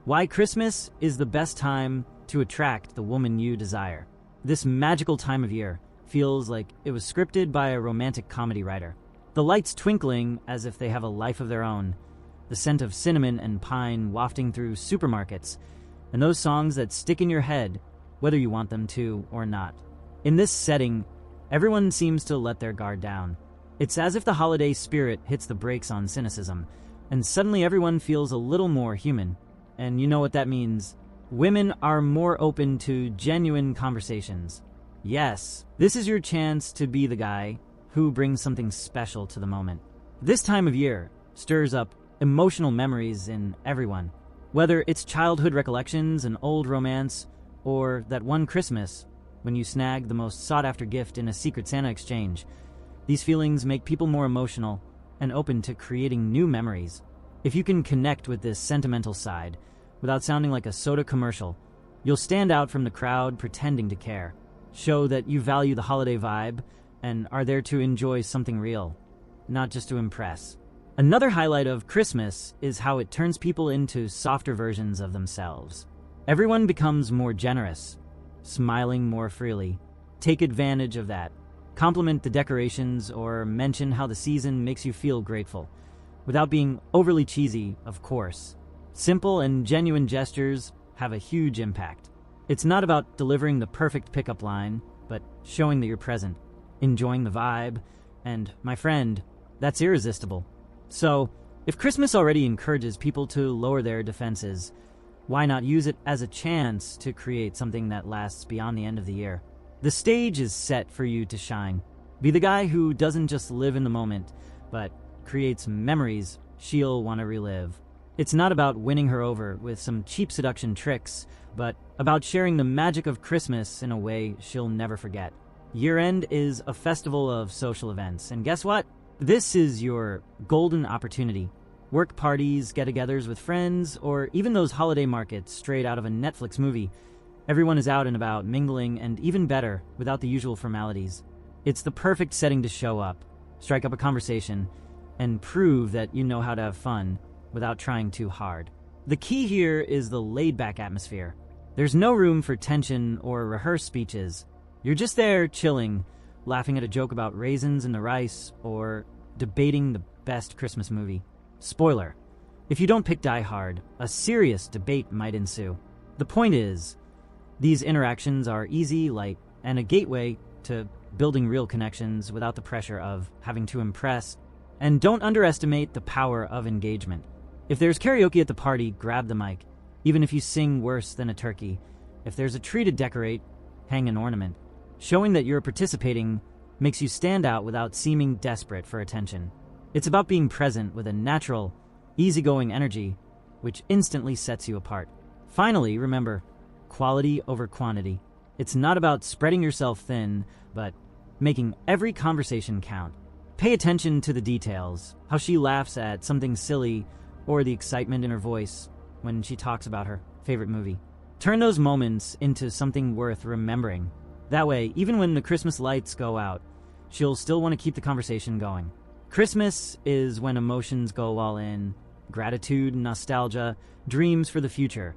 Why Christmas is the best time to attract the woman you desire. This magical time of year feels like it was scripted by a romantic comedy writer. The lights twinkling as if they have a life of their own, the scent of cinnamon and pine wafting through supermarkets, and those songs that stick in your head whether you want them to or not. In this setting, everyone seems to let their guard down. It's as if the holiday spirit hits the brakes on cynicism, and suddenly everyone feels a little more human. And you know what that means. Women are more open to genuine conversations. Yes, this is your chance to be the guy who brings something special to the moment. This time of year stirs up emotional memories in everyone. Whether it's childhood recollections, an old romance, or that one Christmas when you snagged the most sought-after gift in a Secret Santa exchange, these feelings make people more emotional and open to creating new memories. If you can connect with this sentimental side without sounding like a soda commercial, you'll stand out from the crowd pretending to care. Show that you value the holiday vibe and are there to enjoy something real, not just to impress. Another highlight of Christmas is how it turns people into softer versions of themselves. Everyone becomes more generous, smiling more freely. Take advantage of that. Compliment the decorations or mention how the season makes you feel grateful, without being overly cheesy, of course. Simple and genuine gestures have a huge impact. It's not about delivering the perfect pickup line, but showing that you're present, enjoying the vibe, and, my friend, that's irresistible. So, if Christmas already encourages people to lower their defenses, why not use it as a chance to create something that lasts beyond the end of the year? The stage is set for you to shine. Be the guy who doesn't just live in the moment, but creates memories she'll want to relive. It's not about winning her over with some cheap seduction tricks, but about sharing the magic of Christmas in a way she'll never forget. Year-end is a festival of social events, and guess what? This is your golden opportunity. Work parties, get-togethers with friends, or even those holiday markets straight out of a Netflix movie. Everyone is out and about, mingling, and even better, without the usual formalities. It's the perfect setting to show up, strike up a conversation, and prove that you know how to have fun without trying too hard. The key here is the laid-back atmosphere. There's no room for tension or rehearsed speeches. You're just there, chilling, laughing at a joke about raisins in the rice, or debating the best Christmas movie. Spoiler: if you don't pick Die Hard, a serious debate might ensue. The point is, these interactions are easy, light, and a gateway to building real connections without the pressure of having to impress. And don't underestimate the power of engagement. If there's karaoke at the party, grab the mic, even if you sing worse than a turkey. If there's a tree to decorate, hang an ornament. Showing that you're participating makes you stand out without seeming desperate for attention. It's about being present with a natural, easygoing energy, which instantly sets you apart. Finally, remember, quality over quantity. It's not about spreading yourself thin, but making every conversation count. Pay attention to the details, how she laughs at something silly, or the excitement in her voice when she talks about her favorite movie. Turn those moments into something worth remembering. That way, even when the Christmas lights go out, she'll still want to keep the conversation going. Christmas is when emotions go all in. Gratitude, nostalgia, dreams for the future.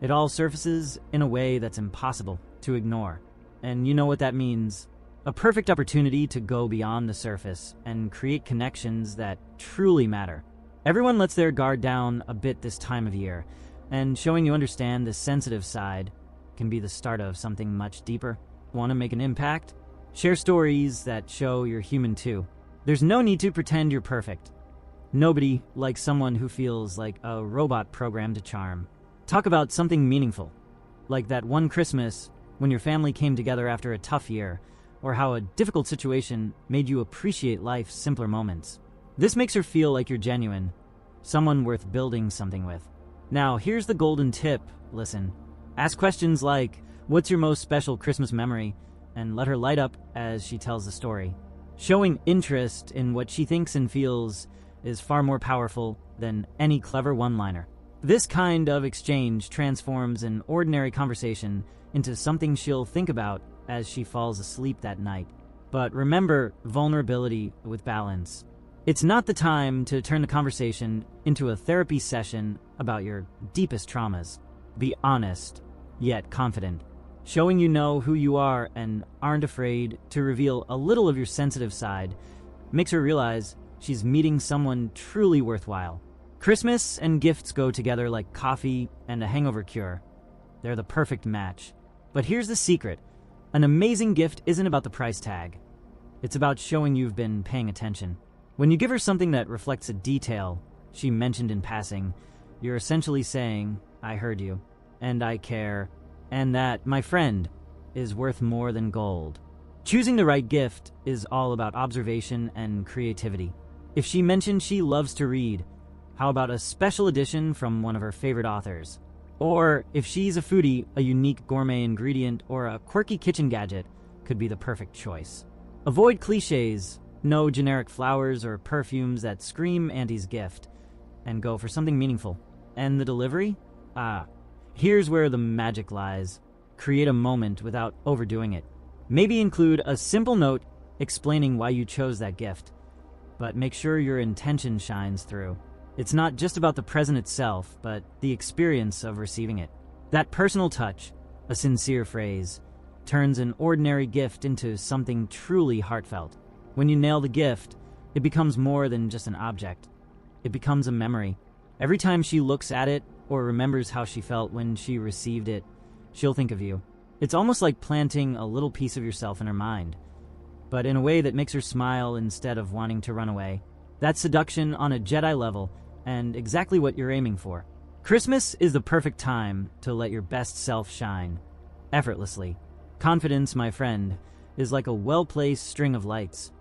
It all surfaces in a way that's impossible to ignore. And you know what that means. A perfect opportunity to go beyond the surface and create connections that truly matter. Everyone lets their guard down a bit this time of year, and showing you understand the sensitive side can be the start of something much deeper. Want to make an impact? Share stories that show you're human too. There's no need to pretend you're perfect. Nobody likes someone who feels like a robot programmed to charm. Talk about something meaningful, like that one Christmas when your family came together after a tough year, or how a difficult situation made you appreciate life's simpler moments. This makes her feel like you're genuine, someone worth building something with. Now, here's the golden tip. Listen. Ask questions like, what's your most special Christmas memory? And let her light up as she tells the story. Showing interest in what she thinks and feels is far more powerful than any clever one-liner. This kind of exchange transforms an ordinary conversation into something she'll think about as she falls asleep that night. But remember, vulnerability with balance. It's not the time to turn the conversation into a therapy session about your deepest traumas. Be honest, yet confident, showing you know who you are and aren't afraid to reveal a little of your sensitive side makes her realize she's meeting someone truly worthwhile. Christmas and gifts go together like coffee and a hangover cure. They're the perfect match. But here's the secret. An amazing gift isn't about the price tag. It's about showing you've been paying attention. When you give her something that reflects a detail she mentioned in passing, you're essentially saying, I heard you, and I care, and that, my friend, is worth more than gold. Choosing the right gift is all about observation and creativity. If she mentioned she loves to read, how about a special edition from one of her favorite authors? Or if she's a foodie, a unique gourmet ingredient or a quirky kitchen gadget could be the perfect choice. Avoid cliches, no generic flowers or perfumes that scream Auntie's gift, and go for something meaningful. And the delivery? Here's where the magic lies. Create a moment without overdoing it. Maybe include a simple note explaining why you chose that gift, but make sure your intention shines through. It's not just about the present itself, but the experience of receiving it. That personal touch, a sincere phrase, turns an ordinary gift into something truly heartfelt. When you nail the gift, it becomes more than just an object. It becomes a memory. Every time she looks at it or remembers how she felt when she received it, she'll think of you. It's almost like planting a little piece of yourself in her mind, but in a way that makes her smile instead of wanting to run away. That's seduction on a Jedi level, and exactly what you're aiming for. Christmas is the perfect time to let your best self shine, effortlessly. Confidence, my friend, is like a well-placed string of lights.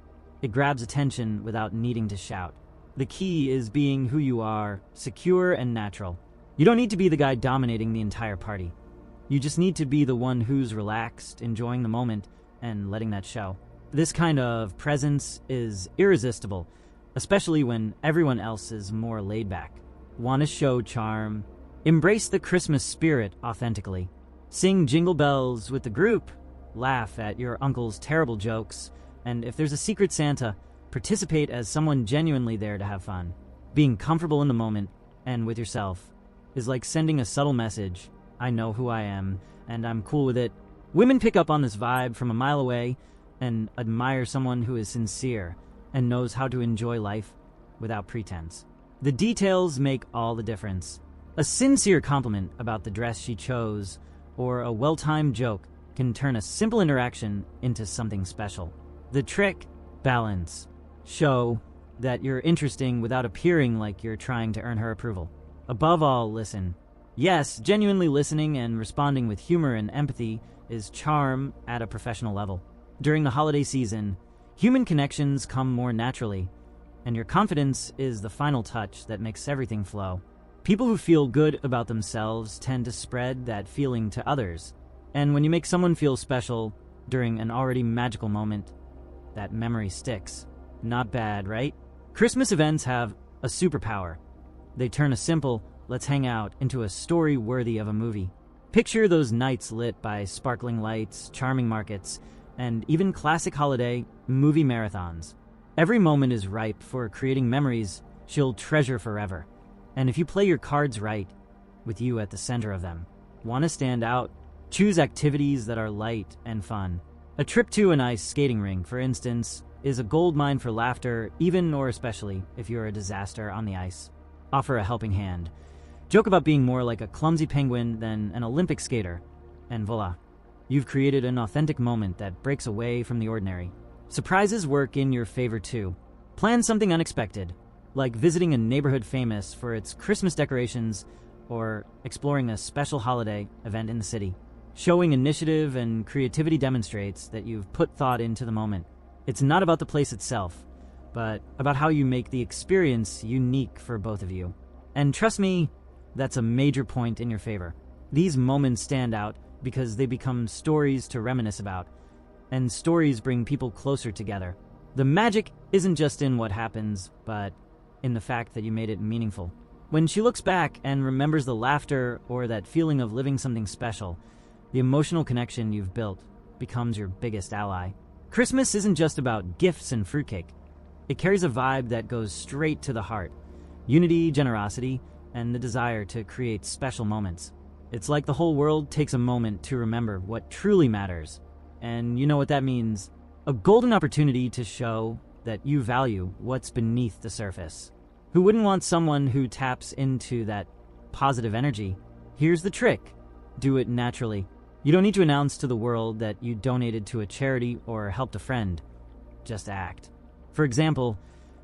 It grabs attention without needing to shout. The key is being who you are, secure and natural. You don't need to be the guy dominating the entire party. You just need to be the one who's relaxed, enjoying the moment, and letting that show. This kind of presence is irresistible, especially when everyone else is more laid back. Want to show charm? Embrace the Christmas spirit authentically. Sing Jingle Bells with the group. Laugh at your uncle's terrible jokes. And if there's a secret Santa, participate as someone genuinely there to have fun. Being comfortable in the moment and with yourself is like sending a subtle message. I know who I am, and I'm cool with it. Women pick up on this vibe from a mile away and admire someone who is sincere and knows how to enjoy life without pretense. The details make all the difference. A sincere compliment about the dress she chose or a well-timed joke can turn a simple interaction into something special. The trick? Balance. Show that you're interesting without appearing like you're trying to earn her approval. Above all, listen. Yes, genuinely listening and responding with humor and empathy is charm at a professional level. During the holiday season, human connections come more naturally, and your confidence is the final touch that makes everything flow. People who feel good about themselves tend to spread that feeling to others, and when you make someone feel special during an already magical moment, that memory sticks. Not bad, right? Christmas events have a superpower. They turn a simple, let's hang out, into a story worthy of a movie. Picture those nights lit by sparkling lights, charming markets, and even classic holiday movie marathons. Every moment is ripe for creating memories she'll treasure forever. And if you play your cards right, with you at the center of them. Want to stand out? Choose activities that are light and fun. A trip to an ice skating rink, for instance, is a goldmine for laughter, even or especially if you're a disaster on the ice. Offer a helping hand. Joke about being more like a clumsy penguin than an Olympic skater, and voila, you've created an authentic moment that breaks away from the ordinary. Surprises work in your favor too. Plan something unexpected, like visiting a neighborhood famous for its Christmas decorations or exploring a special holiday event in the city. Showing initiative and creativity demonstrates that you've put thought into the moment. It's not about the place itself, but about how you make the experience unique for both of you. And trust me, that's a major point in your favor. These moments stand out because they become stories to reminisce about, and stories bring people closer together. The magic isn't just in what happens, but in the fact that you made it meaningful. When she looks back and remembers the laughter or that feeling of living something special, the emotional connection you've built becomes your biggest ally. Christmas isn't just about gifts and fruitcake. It carries a vibe that goes straight to the heart. Unity, generosity, and the desire to create special moments. It's like the whole world takes a moment to remember what truly matters. And you know what that means? A golden opportunity to show that you value what's beneath the surface. Who wouldn't want someone who taps into that positive energy? Here's the trick. Do it naturally. You don't need to announce to the world that you donated to a charity or helped a friend. Just act. For example,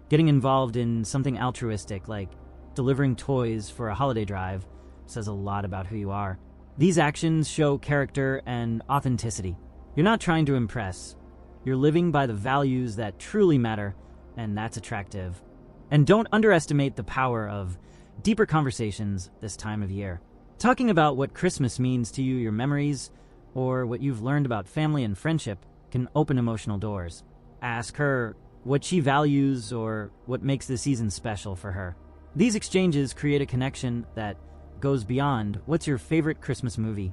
getting involved in something altruistic like delivering toys for a holiday drive says a lot about who you are. These actions show character and authenticity. You're not trying to impress. You're living by the values that truly matter, and that's attractive. And don't underestimate the power of deeper conversations this time of year. Talking about what Christmas means to you, your memories, or what you've learned about family and friendship can open emotional doors. Ask her what she values or what makes the season special for her. These exchanges create a connection that goes beyond what's your favorite Christmas movie,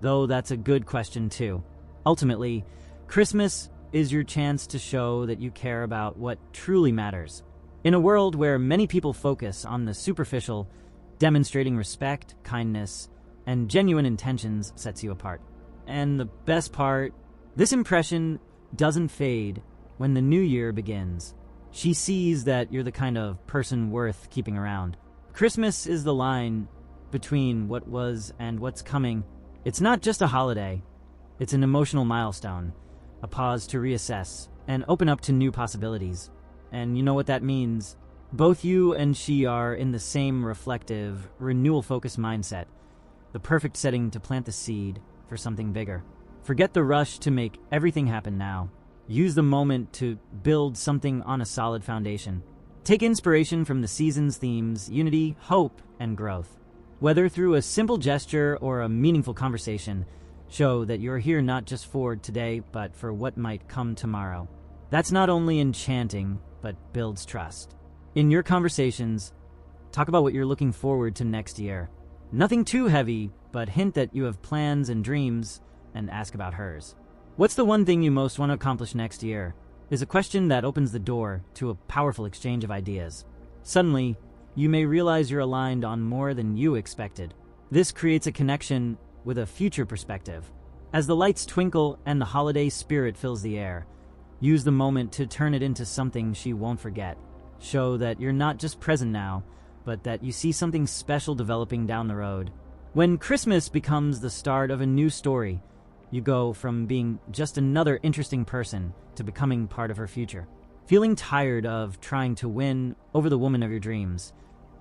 though that's a good question too. Ultimately, Christmas is your chance to show that you care about what truly matters. In a world where many people focus on the superficial, demonstrating respect, kindness, and genuine intentions sets you apart. And the best part, this impression doesn't fade when the new year begins. She sees that you're the kind of person worth keeping around. Christmas is the line between what was and what's coming. It's not just a holiday. It's an emotional milestone, a pause to reassess and open up to new possibilities. And you know what that means? Both you and she are in the same reflective, renewal-focused mindset, the perfect setting to plant the seed for something bigger. Forget the rush to make everything happen now. Use the moment to build something on a solid foundation. Take inspiration from the season's themes, unity, hope, and growth. Whether through a simple gesture or a meaningful conversation, show that you're here not just for today, but for what might come tomorrow. That's not only enchanting, but builds trust. In your conversations, talk about what you're looking forward to next year. Nothing too heavy, but hint that you have plans and dreams, and ask about hers. What's the one thing you most want to accomplish next year? Is a question that opens the door to a powerful exchange of ideas. Suddenly, you may realize you're aligned on more than you expected. This creates a connection with a future perspective. As the lights twinkle and the holiday spirit fills the air, use the moment to turn it into something she won't forget. Show that you're not just present now, but that you see something special developing down the road. When Christmas becomes the start of a new story, you go from being just another interesting person to becoming part of her future. Feeling tired of trying to win over the woman of your dreams,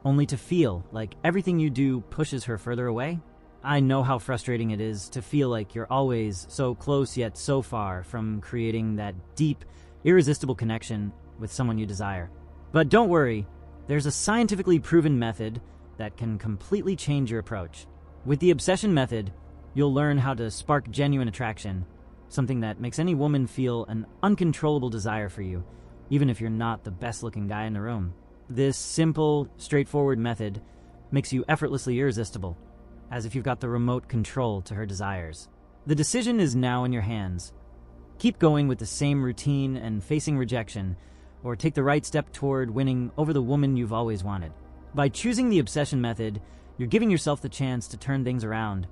only to feel like everything you do pushes her further away? I know how frustrating it is to feel like you're always so close yet so far from creating that deep, irresistible connection with someone you desire. But don't worry, there's a scientifically proven method that can completely change your approach. With the obsession method, you'll learn how to spark genuine attraction, something that makes any woman feel an uncontrollable desire for you, even if you're not the best-looking guy in the room. This simple, straightforward method makes you effortlessly irresistible, as if you've got the remote control to her desires. The decision is now in your hands. Keep going with the same routine and facing rejection, or take the right step toward winning over the woman you've always wanted. By choosing the obsession method, you're giving yourself the chance to turn things around.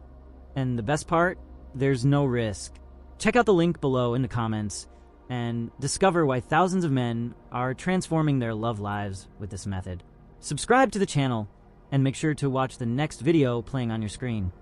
And the best part? There's no risk. Check out the link below in the comments and discover why thousands of men are transforming their love lives with this method. Subscribe to the channel and make sure to watch the next video playing on your screen.